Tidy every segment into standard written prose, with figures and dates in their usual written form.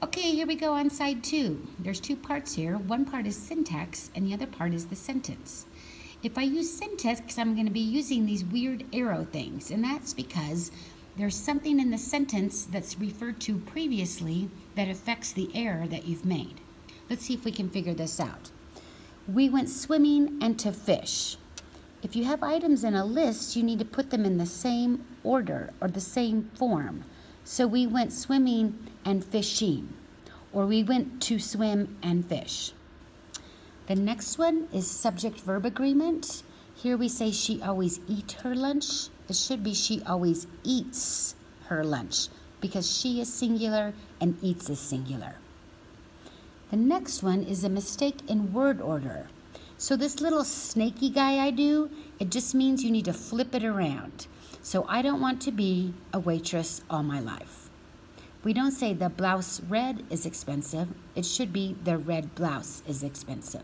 Okay, here we go on side 2. There's 2 parts here. One part is syntax and the other part is the sentence. If I use syntax, I'm going to be using these weird arrow things, and that's because there's something in the sentence that's referred to previously that affects the error that you've made. Let's see if we can figure this out. We went swimming and to fish. If you have items in a list, you need to put them in the same order or the same form. So we went swimming and fishing, or we went to swim and fish. The next one is subject-verb agreement. Here we say she always eat her lunch. It should be she always eats her lunch because she is singular and eats is singular. The next one is a mistake in word order. So this little snaky guy I do, it just means you need to flip it around. So I don't want to be a waitress all my life. We don't say the blouse red is expensive. It should be the red blouse is expensive.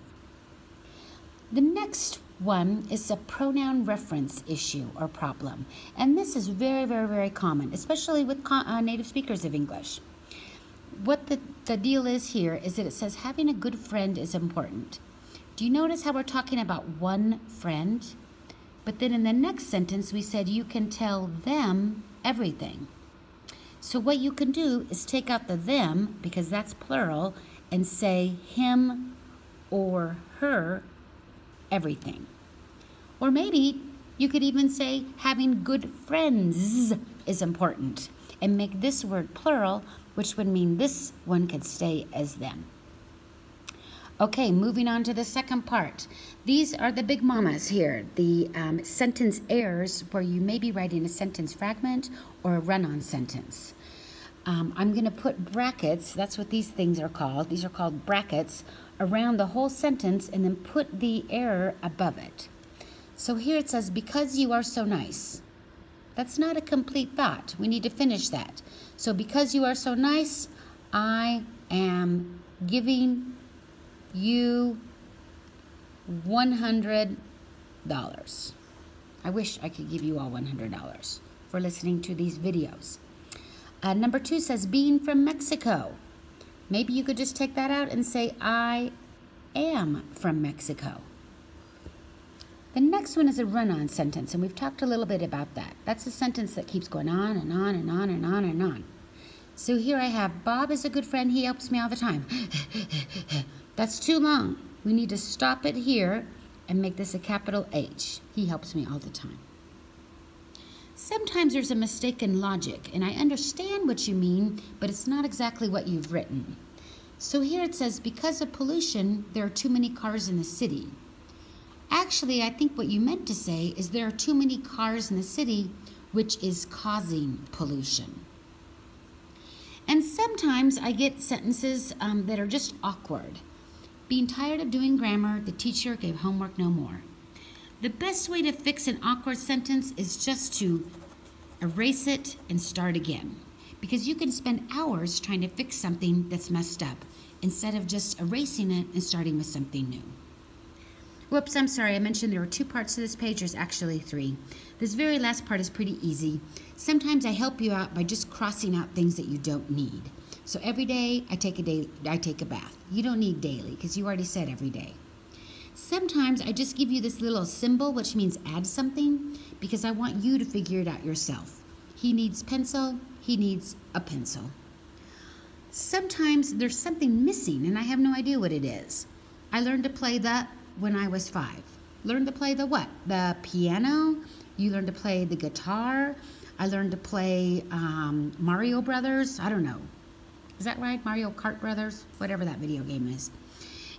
The next one is a pronoun reference issue or problem. And this is very, very, very common, especially with native speakers of English. What the deal is here is that it says having a good friend is important. Do you notice how we're talking about one friend? But then in the next sentence, we said you can tell them everything. So what you can do is take out the them, because that's plural, and say him or her everything. Or maybe you could even say having good friends is important and make this word plural, which would mean this one could stay as them. Okay, moving on to the second part. These are the big mamas here, the sentence errors where you may be writing a sentence fragment or a run-on sentence. I'm going to put brackets, that's what these things are called. These are called brackets around the whole sentence and then put the error above it. So here it says, because you are so nice. That's not a complete thought. We need to finish that. So because you are so nice, I am giving you $100. I wish I could give you all $100 for listening to these videos. Number 2 says being from Mexico. Maybe you could just take that out and say I am from Mexico. The next one is a run-on sentence, and we've talked a little bit about that. That's a sentence that keeps going on and on and on and on and on. So here I have, Bob is a good friend. He helps me all the time. That's too long. We need to stop it here and make this a capital H. He helps me all the time. Sometimes there's a mistake in logic, and I understand what you mean, but it's not exactly what you've written. So here it says, because of pollution, there are too many cars in the city. Actually, I think what you meant to say is there are too many cars in the city, which is causing pollution. And sometimes I get sentences that are just awkward. Being tired of doing grammar, the teacher gave homework no more. The best way to fix an awkward sentence is just to erase it and start again. Because you can spend hours trying to fix something that's messed up instead of just erasing it and starting with something new. Whoops, I'm sorry, I mentioned there were 2 parts to this page. There's actually 3. This very last part is pretty easy. Sometimes I help you out by just crossing out things that you don't need. So every day I take a bath. You don't need daily because you already said every day. Sometimes I just give you this little symbol, which means add something, because I want you to figure it out yourself. He needs pencil, he needs a pencil. Sometimes there's something missing and I have no idea what it is. I learned to play that when I was 5. Learned to play the what? The piano? You learned to play the guitar? I learned to play Mario Brothers? I don't know. Is that right? Mario Kart Brothers? Whatever that video game is.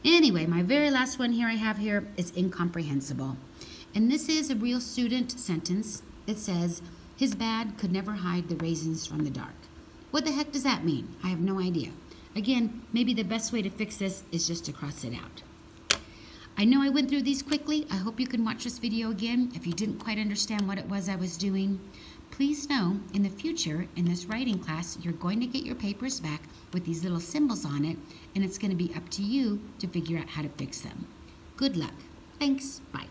Anyway, my very last one here I have here is incomprehensible. And this is a real student sentence. It says, his bag could never hide the raisins from the dark. What the heck does that mean? I have no idea. Again, maybe the best way to fix this is just to cross it out. I know I went through these quickly. I hope you can watch this video again if you didn't quite understand what it was I was doing. Please know, in the future, in this writing class, you're going to get your papers back with these little symbols on it, and it's going to be up to you to figure out how to fix them. Good luck. Thanks. Bye.